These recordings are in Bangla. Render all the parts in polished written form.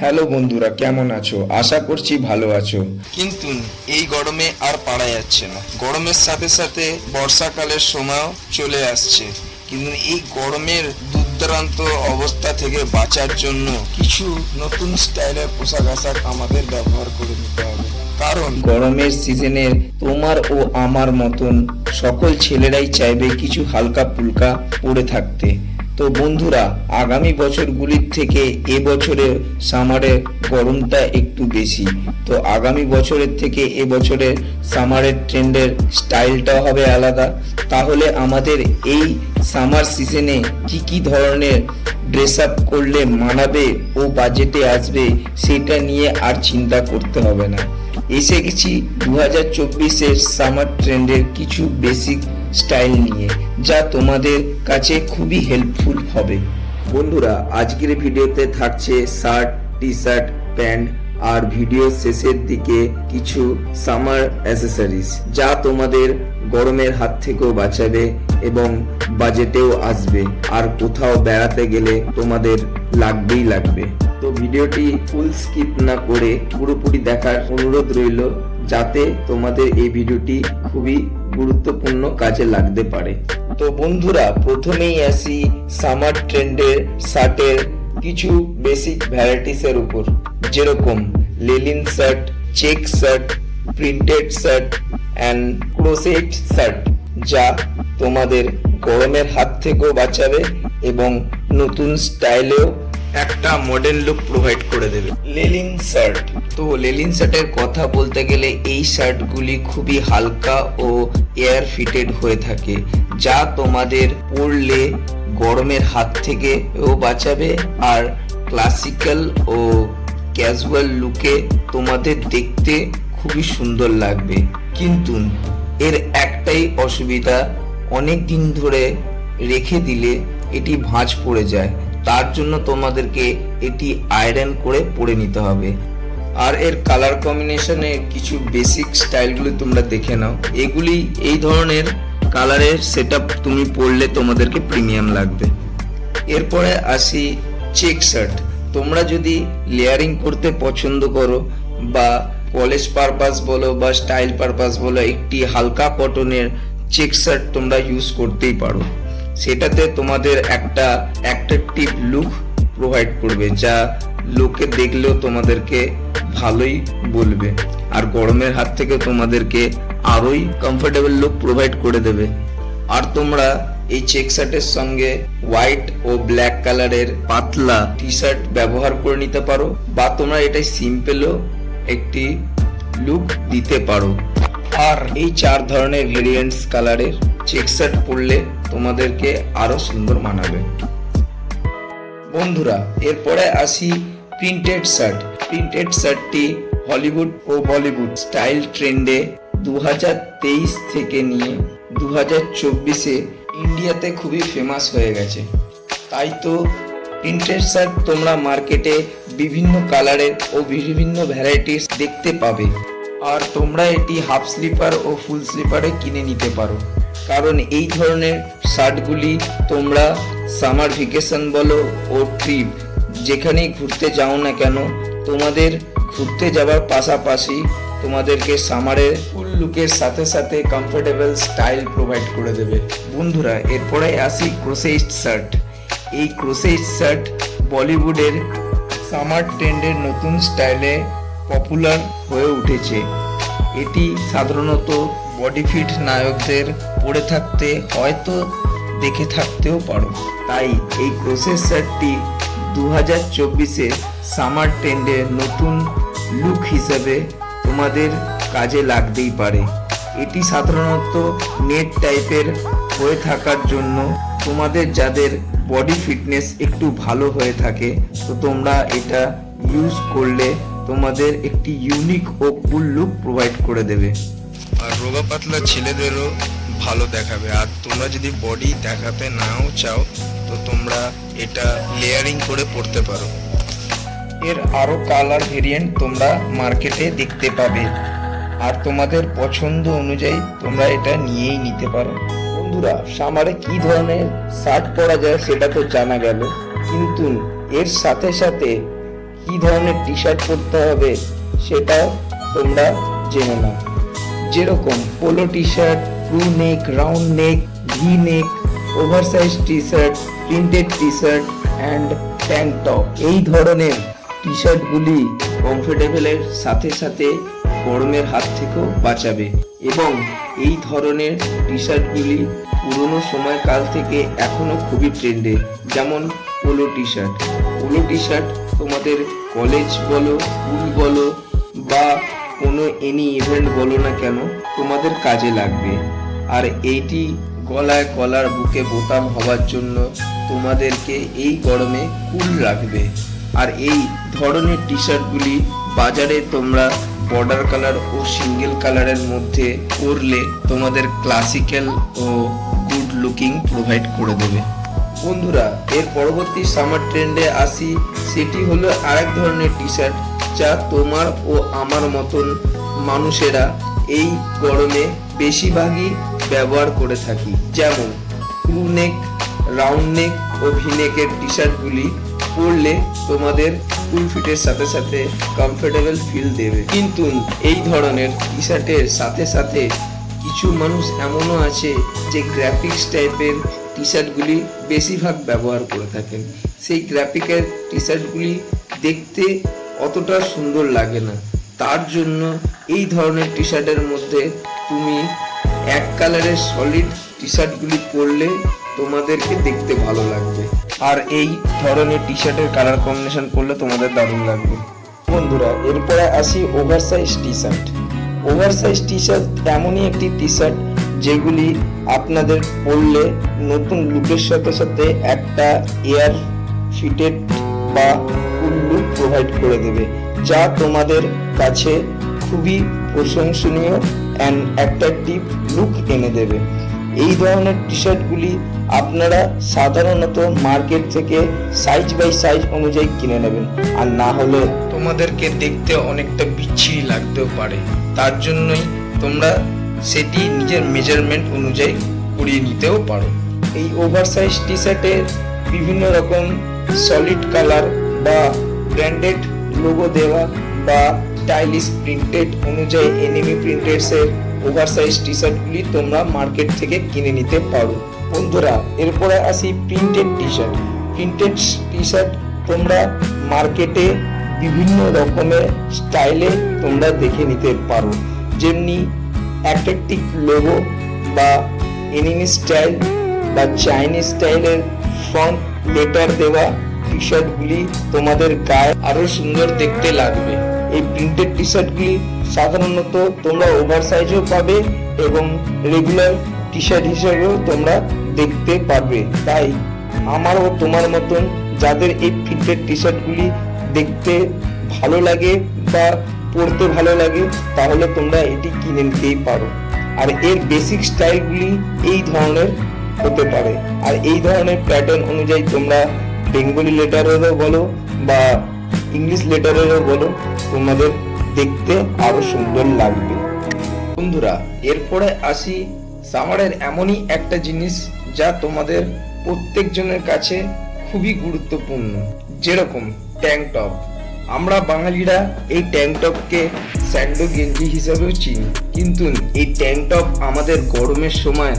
হ্যালো বন্ধুরা, কেমন আছো? আশা করছি ভালো আছো। কিন্তু এই গরমে আর পারা যাচ্ছে না। গরমের সাথে সাথে বর্ষাকালের সময়ও চলে আসছে, কিন্তু এই গরমের দুর্দান্ত অবস্থা থেকে বাঁচার জন্য কিছু নতুন স্টাইলের পোশাক আশাক আমাদের ব্যবহার করে নিতে হবে। কারণ গরমের সিজনে তোমার ও আমার মতন সকল ছেলেরাই চাইবে কিছু হালকা ফুলকা পরে থাকতে। তো বন্ধুরা, আগামী বছরগুলির থেকে এবছরের সামারের গরমটা একটু বেশি। তো আগামী বছরের থেকে এবছরের সামারের ট্রেন্ডের স্টাইলটা হবে আলাদা। তাহলে আমাদের এই সামার সিজনে কি ধরনের ড্রেস আপ করলে মানাবে ও বাজেটে আসবে, সেটা নিয়ে আর চিন্তা করতে হবে না। এসে গেছি 2024-এর সামার ট্রেন্ডের কিছু বেসিক স্টাইল নিয়ে, যা তোমাদের কাছে খুবই হেল্পফুল হবে। বন্ধুরা, আজকের ভিডিওতে থাকছে শার্ট, টি শার্ট, প্যান্ট আর ভিডিও শেষের দিকে কিছু সামার অ্যাসেসরিজ, যা তোমাদের গরমের হাত থেকেও বাঁচাবে এবং বাজেটেও আসবে, আর কোথাও বেড়াতে গেলে তোমাদের লাগবেই লাগবে। তো ভিডিওটি ফুল স্কিপ না করে পুরোপুরি দেখার অনুরোধ রইল, যাতে তোমাদের এই ভিডিওটি খুবই গুরুত্বপূর্ণ কাজে লাগতে পারে। তো বন্ধুরা, প্রথমেই আসি সামার ট্রেন্ডের শার্টের কিছু বেসিক ভ্যারাইটিসের উপর, যেরকম linen shirt, check shirt, printed shirt and crochet shirt, যা তোমাদের গরমের হাত থেকেও বাঁচাবে এবং নতুন স্টাইলেও একটা মডার্ন লুক প্রোভাইড করে দেবে। লেলিন শার্ট, তো লেলিন শার্টের কথা বলতে গেলে এই শার্টগুলি খুবই হালকা ও এয়ার ফিটেড হয়ে থাকে, যা তোমাদের পরলে গরমের হাত থেকেও বাঁচাবে আর ক্লাসিক্যাল ও ক্যাজুয়াল লুকে তোমাদের দেখতে খুবই সুন্দর লাগবে। কিন্তু এর একটাই অসুবিধা, অনেক দিন ধরে রেখে দিলে এটি ভাঁজ পড়ে যায়। তার জন্য তোমাদেরকে এটি আয়রন করে পরে নিতে হবে। আর এর কালার কম্বিনেশনে কিছু বেসিক স্টাইলগুলি তোমরা দেখে নাও। এগুলি এই ধরনের কালারের সেটআপ তুমি পরলে তোমাদেরকে প্রিমিয়াম লাগবে। এরপরে আসি চেক শার্ট। তোমরা যদি লেয়ারিং করতে পছন্দ করো বা কলেজ পারপাস বলো বা স্টাইল পারপাস বলো, একটি হালকা কটনের চেক শার্ট তোমরা ইউজ করতেই পারো। সেটাতে তোমাদের একটা অ্যাট্রাকটিভ লুক প্রোভাইড করবে, যা লোকে দেখলেও তোমাদেরকে ভালোই বলবে, আর গরমের হাত থেকে তোমাদেরকে আরোই কমফোর্টেবল লুক প্রোভাইড করে দেবে। আর তোমরা এই চেক শার্টের সঙ্গে হোয়াইট ও ব্ল্যাক কালারের পাতলা টি শার্ট ব্যবহার করে নিতে পারো, বা তোমরা এটাই সিম্পলও একটি লুক দিতে পারো। আর এই 4 ধরনের ভেরিয়েন্টস কালারের চেক শার্ট পরলে তোমাদেরকে আরো সুন্দর মানাবে। বন্ধুরা, এরপরে আসি প্রিন্টেড শার্ট। প্রিন্টেড শার্টটি হলিউড ও বলিউড স্টাইল ট্রেন্ডে 2023 থেকে নিয়ে 2024-এ ইন্ডিয়াতে খুবই ফেমাস হয়ে গেছে। তাই তো প্রিন্টেড শার্ট তোমরা মার্কেটে বিভিন্ন কালারের ও বিভিন্ন ভ্যারাইটিস দেখতে পাবে। আর তোমরা এটি হাফ স্লিপার ও ফুল স্লিপারে কিনে নিতে পারো, কারণ এই ধরনের শার্টগুলি তোমরা সামার ভ্যাকেশন বলো ও ট্রিপ যেখানেই ঘুরতে যাও না কেন, তোমাদের ঘুরতে যাওয়ার পাশাপাশি তোমাদেরকে সামারের ফুল লুকের সাথে সাথে কমফোর্টেবল স্টাইল প্রোভাইড করে দেবে। বন্ধুরা, এরপরে আসি ক্রোশেট শার্ট। এই ক্রোশেট শার্ট বলিউডের সামার ট্রেন্ডের নতুন স্টাইলে পপুলার হয়ে উঠেছে। এটি সাধারণত বডি ফিট নায়কদের পরে থাকতে হয়তো দেখে থাকতেও পারো। তাই এই ক্রোশেট শার্টটি 2024-এ সামার ট্রেন্ডের নতুন লুক হিসেবে তোমাদের কাজে লাগতেই পারে। এটি সাধারণত নেট টাইপের হয়ে থাকার জন্য তোমাদের যাদের বডি ফিটনেস একটু ভালো হয়ে থাকে, তো তোমরা এটা ইউজ করলে তোমাদের একটি ইউনিক ও কুল লুক প্রোভাইড করে দেবে। আর রোগা পাতলা ছেলেদেরও ভালো দেখাবে। আর তোমরা যদি বডি দেখাতে নাও চাও, তো তোমরা এটা লেয়ারিং করে পরতে পারো। এর আরো কালার ভেরিয়েন্ট তোমরা মার্কেটে দেখতে পাবে, আর তোমাদের পছন্দ অনুযায়ী তোমরা এটা নিয়েই নিতে পারো। বন্ধুরা, সামারে কি ধরনের শার্ট পরা যায় সেটা তো জানা গেল, কিন্তু এর সাথে সাথে কি ধরনের টি শার্ট পরতে হবে সেটাও তোমরা জেনে নাও। যেরকম polo T shirt, crew neck, round neck, V neck, oversize T shirt, printed T shirt and tank top, এই ধরনের টি শার্টগুলি কমফোর্টেবলের সাথে সাথে গরমের হাত থেকেও বাঁচাবে এবং এই ধরনের টি শার্টগুলি পুরনো সময়কাল থেকে এখনো খুবই ট্রেন্ডে। যেমন পোলো টি শার্ট, তোমাদের কলেজ বলো, স্কুল বলো বা কোনো এনি ইভেন্ট বলো না কেন, তোমাদের কাজে লাগবে। আর এইটি গলায়, কলার, বুকে বোতাম হওয়ার জন্য তোমাদেরকে এই গরমে কুল রাখবে। আর এই ধরনের টি শার্টগুলি বাজারে তোমরা বর্ডার কালার ও সিঙ্গেল কালারের মধ্যে পরলে তোমাদের ক্লাসিক্যাল ও গুড লুকিং প্রোভাইড করে দেবে। বন্ধুরা, এর পরবর্তী সামার ট্রেন্ডে আসি, সেটি হলো আরেক ধরনের টি শার্ট যা তোমার ও আমার মতন মানুষেরা এই গরমে বেশিরভাগই ব্যবহার করে থাকি। যেমন ক্রু নেক, রাউন্ড নেক ও ভিনেকের টি শার্টগুলি পরলে তোমাদের ফুল ফিটের সাথে সাথে কমফোর্টেবল ফিল দেবে। কিন্তু এই ধরনের টি শার্টের সাথে সাথে কিছু মানুষ এমনও আছে যে গ্রাফিক্স টাইপের টি শার্টগুলি বেশিরভাগ ব্যবহার করে থাকেন। সেই গ্রাফিকের টি শার্টগুলি দেখতে অতটা সুন্দর লাগে না। তার জন্য এই ধরনের টি শার্টের মধ্যে তুমি এক কালারের সলিড টি শার্টগুলি পরলে তোমাদেরকে দেখতে ভালো লাগবে, আর এই ধরনের টি শার্টের কালার কম্বিনেশন করলে তোমাদের দারুণ লাগবে। বন্ধুরা, এরপরে আসি oversize T shirt. Oversize T shirt এমনই একটি টি শার্ট যেগুলি আপনাদের পরলে নতুন লুকের সাথে সাথে একটা এয়ার ফিটেড বা কুল লুক প্রোভাইড করে দেবে, যা তোমাদের কাছে খুবই প্রশংসনীয় অ্যান্ড অ্যাট্রাকটিভ লুক এনে দেবে। এই ধরনের টি শার্টগুলি আপনারা সাধারণত মার্কেট থেকে সাইজ বাই সাইজ অনুযায়ী কিনে নেবেন, আর না হলে তোমাদেরকে দেখতে অনেকটা বিচ্ছিরি লাগতেও পারে। তার জন্যই তোমরা সেটি নিজের মেজারমেন্ট অনুযায়ী করিয়ে নিতেও পারো। এই ওভারসাইজ টি শার্টের বিভিন্ন রকম সলিড কালার বা ব্র্যান্ডেড লোগো দেওয়া বা স্টাইলিশ প্রিন্টেড অনুযায়ী এনিমি প্রিন্টেডসের ওভারসাইজ টি শার্টগুলি তোমরা মার্কেট থেকে কিনে নিতে পারো। বন্ধুরা, এরপরে আসি printed T shirt. Printed T shirt তোমরা মার্কেটে বিভিন্ন রকমের স্টাইলে তোমরা দেখে নিতে পারো, যেমনি অ্যাট্রাকটিভ লোগো বা এনিমি স্টাইল বা চাইনিজ স্টাইলের ফ্রন্ট লেটার দেওয়া টি শার্টগুলি তোমাদের গায়ে আরো সুন্দর দেখতে লাগবে। এই প্রিন্টেড টি শার্টগুলি সাধারণত তোমরা ওভারসাইজও পাবে এবং রেগুলার টি শার্ট হিসেবেও তোমরা দেখতে পারবে। তাই আমার ও তোমার মতন যাদের এই প্রিন্টেড টি শার্টগুলি দেখতে ভালো লাগে বা পরতে ভালো লাগে, তাহলে তোমরা এটি কিনে নিতেই পারো। আর এর বেসিক স্টাইলগুলি এই ধরনের হতে পারে, আর এই ধরনের প্যাটার্ন অনুযায়ী তোমরা বেঙ্গলি লেটারেরও বলো বা ইংলিশ লেটারেরও বলো, তোমাদের দেখতে আরো সুন্দর লাগবে। বন্ধুরা, এরপরে আসি সামারের এমনই একটা জিনিস যা তোমাদের প্রত্যেকজনের কাছে খুবই গুরুত্বপূর্ণ, যেরকম ট্যাঙ্ক টপ। আমরা বাঙালিরা এই ট্যাঙ্ক টপকে স্যান্ডো গেঞ্জি হিসাবেও চিনি, কিন্তু এই ট্যাঙ্ক টপ আমাদের গরমের সময়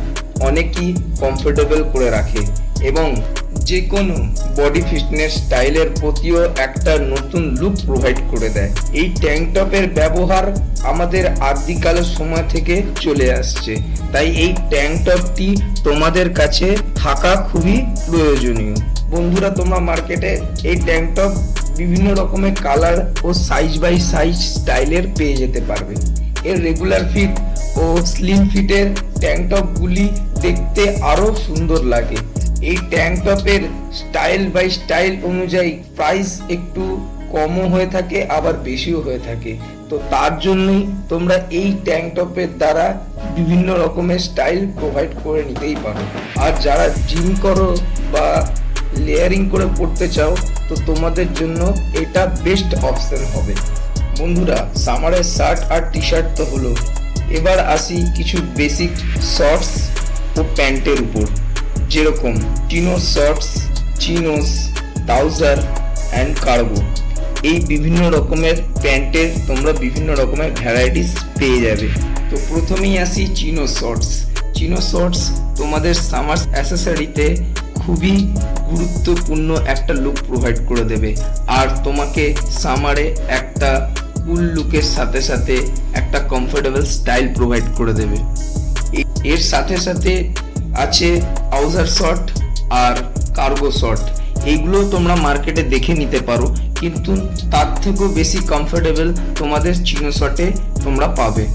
অনেকই কমফোর্টেবল করে রাখে এবং যে কোনো বডি ফিটনেস স্টাইলের প্রতিও একটা নতুন লুক প্রোভাইড করে দেয়। এই ট্যাঙ্ক টপের ব্যবহার আমাদের আদিকালের সময় থেকে চলে আসছে, তাই এই ট্যাঙ্ক টপটি তোমাদের কাছে থাকা খুবই প্রয়োজনীয়। বন্ধুরা, তোমরা মার্কেটে এই ট্যাঙ্ক টপ বিভিন্ন রকমের কালার ও সাইজ বাই সাইজ স্টাইলের পেয়ে যেতে পারবে। এর রেগুলার ফিট ও স্লিম ফিটের ট্যাঙ্ক টপগুলি দেখতে আরো সুন্দর লাগে। এই ট্যাঙ্ক টপের স্টাইল বাই স্টাইল অনুযায়ী প্রাইস একটু কমও হয়ে থাকে আবার বেশিও হয়ে থাকে, তো তার জন্যই তোমরা এই ট্যাঙ্ক টপের দ্বারা বিভিন্ন রকমের স্টাইল প্রোভাইড করে নিতেই পারো। আর যারা জিম করো বা লেয়ারিং করে পড়তে চাও, তো তোমাদের জন্য এটা বেস্ট অপশন হবে। বন্ধুরা, সামারের শার্ট আর টি শার্ট তো হলো, এবার আসি কিছু বেসিক শর্টস ও প্যান্টের উপর, যেরকম চিনোস শর্টস, চিনোস, ট্রাউজার অ্যান্ড কার্গো। এই বিভিন্ন রকমের প্যান্টের তোমরা বিভিন্ন রকমের ভ্যারাইটিস পেয়ে যাবে। তো প্রথমেই আসি চিনো শর্টস। চিনো শর্টস তোমাদের সামার অ্যাসেসরিতে খুবই গুরুত্বপূর্ণ একটা লুক প্রোভাইড করে দেবে, আর তোমাকে সামারে একটা কুল লুকের সাথে সাথে একটা কমফোর্টেবল স্টাইল প্রোভাইড করে দেবে। এর সাথে সাথে আছে ট্রাউজার শর্ট আর কার্গো শর্ট। এইগুলো তোমরা মার্কেটে দেখে নিতে পারো, কিন্তু তার থেকেও বেশি কমফোর্টেবল তোমাদের চিনো শর্টে তোমরা পাবে।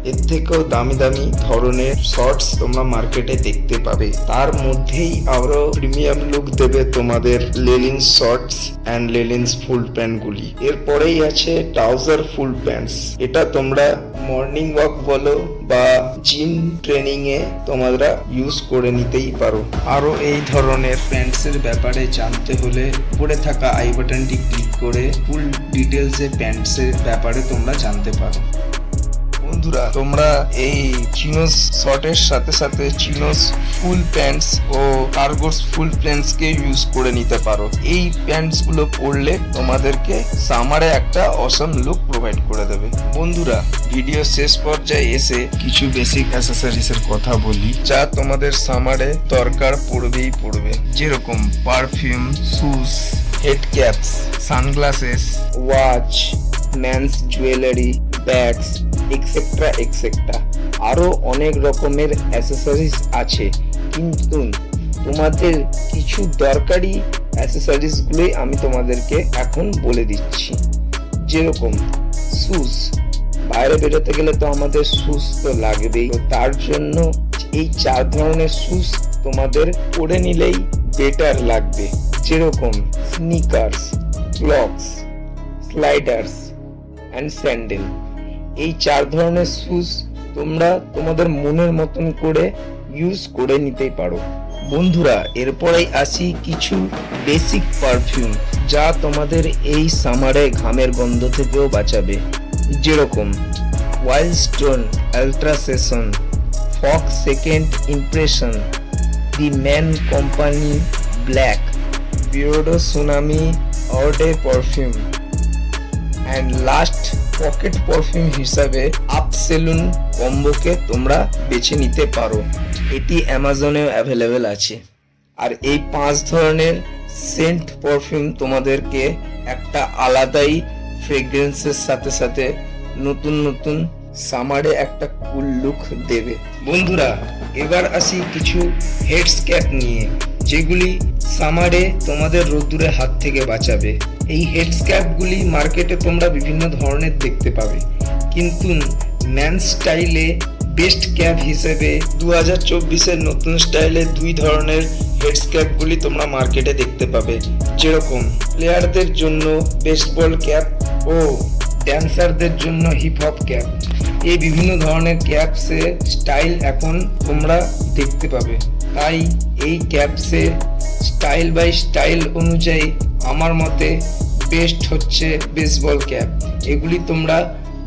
এর থেকেও দামি দামি ধরনের শর্টস তোমরা মার্কেটে দেখতে পাবে। তার মধ্যেই আরো প্রিমিয়াম লুক দেবে তোমাদের লেলিন্স শর্টস অ্যান্ড লেলিন্স ফুল প্যান্টগুলি। এরপরেই আছে ট্রাউজার ফুল প্যান্টস। এটা তোমরা মর্নিং ওয়াক বলো বা জিম ট্রেনিং এ তোমরা ইউজ করে নিতেই পারো। আরো এই ধরনের প্যান্টসের ব্যাপারে জানতে হলে উপরে থাকা আই বাটনটি ক্লিক করে ফুল ডিটেলসে প্যান্টসের ব্যাপারে তোমরা জানতে পারো। বন্ধুরা, তোমরা এই চিনোস শর্টের সাথে সাথে চিনোস ফুল প্যান্টস ও কার্গোস ফুল প্যান্টস কে ইউজ করে নিতে পারো। এই প্যান্টস গুলো পরলে তোমাদেরকে সামারে একটা অসম লুক প্রোভাইড করে দেবে। বন্ধুরা, ভিডিও শেষ পর্যায়ে এসে কিছু বেসিক অ্যাসেসরিজ এর কথা বলি, যা তোমাদের সামারে দরকার পড়বেই পড়বে। যেরকম perfume, shoes, head caps, sunglasses, watch, man's jewellery, bags, etcetera etcetera. আরো অনেক রকমের অ্যাসেসরিজ আছে, কিন্তু তোমাদের কিছু দরকারি অ্যাসেসরিজ গুলোই আমি তোমাদেরকে এখন বলে দিচ্ছি। যেরকম শুজ, বাইরে বেরোতে গেলে তো আমাদের শুজ তো লাগবেই। তো তার জন্য এই 4 ধরনের শুজ তোমাদের পরে নিলেই বেটার লাগবে। যেরকম sneakers, clogs, sliders and sandal. এই 4 ধরনের শুজ তোমরা তোমাদের মনের মতন করে ইউজ করে নিতেই পারো। বন্ধুরা, এরপরেই আসি কিছু বেসিক পারফিউম, যা তোমাদের এই সামারে ঘামের গন্ধ থেকেও বাঁচাবে। যেরকম Wild Stone, ultra session, fox second impression, The Man Company black, Beardo tsunami অর্ডে perfume, and last pocket perfume হিসাবে আপ সেলুন কম্বোকে তোমরা বেছে নিতে পারো। এটি অ্যামাজনেও অ্যাভেলেবেল আছে। আর এই 5 ধরনের সেন্ট পারফিউম তোমাদেরকে একটা আলাদাই ফ্রেগ্রেন্সের সাথে সাথে নতুন নতুন সামারে একটা কুল লুক দেবে। বন্ধুরা, এবার আসি কিছু হেডস ক্যাপ নিয়ে, যেগুলি সামারে তোমাদের রোদ্দুরের হাত থেকে বাঁচাবে। এই হেডস ক্যাপগুলি মার্কেটে তোমরা বিভিন্ন ধরনের দেখতে পাবে, কিন্তু ম্যান স্টাইলে বেস্ট ক্যাপ হিসেবে 2024-এর নতুন স্টাইলে 2 ধরনের হেডস ক্যাপগুলি তোমরা মার্কেটে দেখতে পাবে। যেরকম প্লেয়ারদের জন্য বেসবল ক্যাপ ও ড্যান্সারদের জন্য হিপ হপ ক্যাপ। এই বিভিন্ন ধরনের ক্যাপসে স্টাইল এখন তোমরা দেখতে পাবে। তাই এই ক্যাপসে স্টাইল বাই স্টাইল অনুযায়ী আমার মতে বেস্ট হচ্ছে বেসবল ক্যাপ। এগুলি তোমরা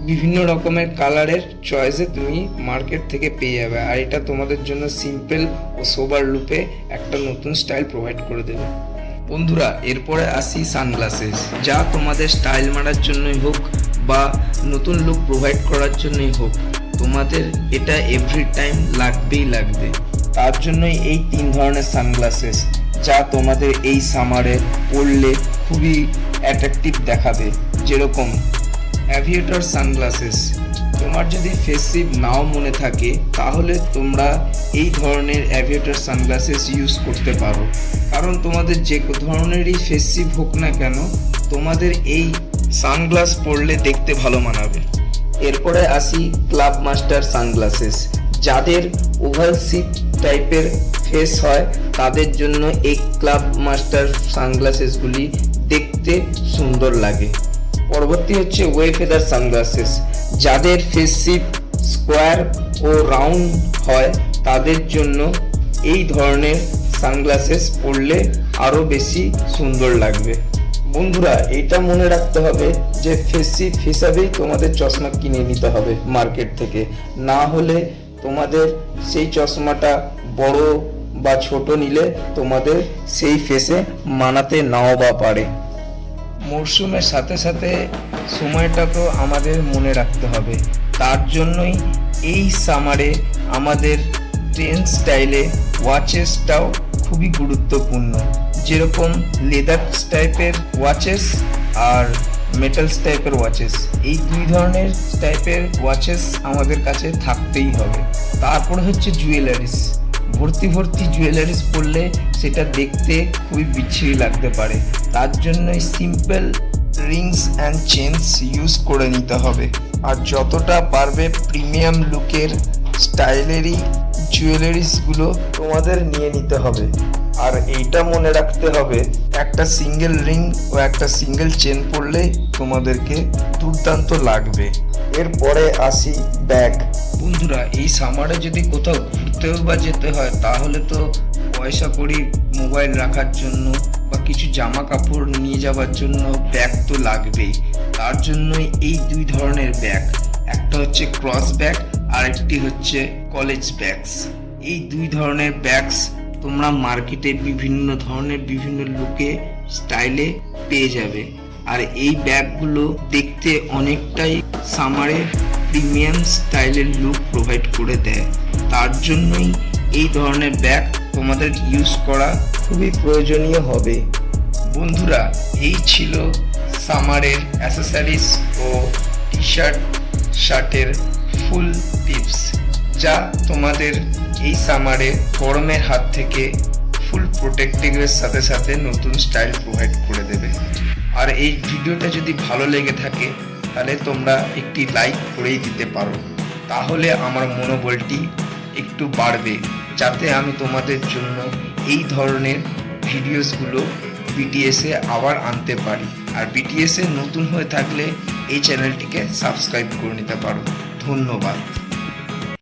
বিভিন্ন রকমের কালারের চয়েসে তুমি মার্কেট থেকে পেয়ে যাবে, আর এটা তোমাদের জন্য সিম্পল ও সোবার লুকে একটা নতুন স্টাইল প্রোভাইড করে দেবে। বন্ধুরা, এরপরে আসি সানগ্লাসেস, যা তোমাদের স্টাইল মারার জন্যই হোক বা নতুন লুক প্রোভাইড করার জন্যই হোক, তোমাদের এটা এভরি টাইম লাগবেই লাগবে। তার জন্যই এই 3 ধরনের সানগ্লাসেস, যা তোমাদের এই সামারে পরলে খুবই অ্যাট্রাকটিভ দেখাবে। যেরকম অ্যাভিয়েটর সানগ্লাসেস। তোমার যদি ফেসিভ নাও মনে থাকে, তাহলে তোমরা এই ধরনের অ্যাভিয়েটর সানগ্লাসেস ইউজ করতে পারো, কারণ তোমাদের যে ধরনেরই ফেসিভ হোক না কেন, তোমাদের এই সানগ্লাস পরলে দেখতে ভালো মানাবে। এরপরে আসি ক্লাব মাস্টার সানগ্লাসেস। যাদের ওভাল সিপ টাইপের ফেস হয়, তাদের জন্য এই ক্লাব মাস্টার সানগ্লাসেসগুলি দেখতে সুন্দর লাগে। পরবর্তী হচ্ছে ওয়েফেদার সানগ্লাসেস। যাদের ফেস শেপ স্কোয়ার ও রাউন্ড হয়, তাদের জন্য এই ধরনের সানগ্লাসেস পরলে আরও বেশি সুন্দর লাগবে। বন্ধুরা, এটা মনে রাখতে হবে যে ফেস শেপ হিসাবেই তোমাদের চশমা কিনে নিতে হবে মার্কেট থেকে, না হলে তোমাদের সেই চশমাটা বড় বা ছোট নিলে তোমাদের সেই ফেসে মানাতে নাও বা পারে। মরশুমের সাথে সাথে সময়টাকেও আমাদের মনে রাখতে হবে। তার জন্যই এই সামারে আমাদের ট্রেন্ড স্টাইলে ওয়াচেসটাও খুবই গুরুত্বপূর্ণ, যেরকম লেদার টাইপের ওয়াচেস আর মেটালস টাইপের ওয়াচেস, এই দুই ধরনের টাইপের ওয়াচেস আমাদের কাছে থাকতেই হবে। তারপর হচ্ছে জুয়েলারিস। ভর্তি ভর্তি জুয়েলারিস পরলে সেটা দেখতে খুবই বিচ্ছিরি লাগতে পারে, তার জন্যই simple Rings and chains use করে নিতে হবে। আর যতটা পারবে প্রিমিয়াম লুকের স্টাইলেরই জুয়েলারিসগুলো তোমাদের নিয়ে নিতে হবে। আর এইটা মনে রাখতে হবে, একটা সিঙ্গেল রিং ও একটা সিঙ্গেল চেন পরলেই তোমাদেরকে দুর্দান্ত লাগবে। এরপরে আসি ব্যাগ। বন্ধুরা, এই সামারে যদি কোথাও ঘুরতেও বা যেতে হয়, তাহলে তো পয়সা করি মোবাইল রাখার জন্য বা কিছু জামা কাপড় নিয়ে যাওয়ার জন্য ব্যাগ তো লাগবেই। তার জন্যই এই দুই ধরনের ব্যাগ, একটা হচ্ছে ক্রস ব্যাগ আর একটি হচ্ছে কলেজ ব্যাগস। এই দুই ধরনের ব্যাগস তোমরা মার্কেটে বিভিন্ন ধরনের বিভিন্ন লুকে স্টাইলে পেয়ে যাবে। আর এই ব্যাগগুলো দেখতে অনেকটাই সামারে প্রিমিয়াম স্টাইলের লুক প্রোভাইড করে দেয়। তার জন্যই এই ধরনের ব্যাগ তোমাদের ইউজ করা খুবই প্রয়োজনীয় হবে। বন্ধুরা, এই ছিল সামারের অ্যাসেসরিজ ও টি শার্ট শার্টের ফুল টিপস, যা তোমাদের এই সামারে গরমের হাত থেকে ফুল প্রোটেক্টিভের সাথে সাথে নতুন স্টাইল প্রোভাইড করে দেবে। আর এই ভিডিওটা যদি ভালো লেগে থাকে তাহলে তোমরা একটি লাইক করেই দিতে পারো, তাহলে আমার মনোবলটি একটু বাড়বে, যাতে আমি তোমাদের জন্য এই ধরনের ভিডিওসগুলো বিটিএসে আবার আনতে পারি। আর বিটিএসে নতুন হয়ে থাকলে এই চ্যানেলটিকে সাবস্ক্রাইব করে নিতে পারো। ধন্যবাদ।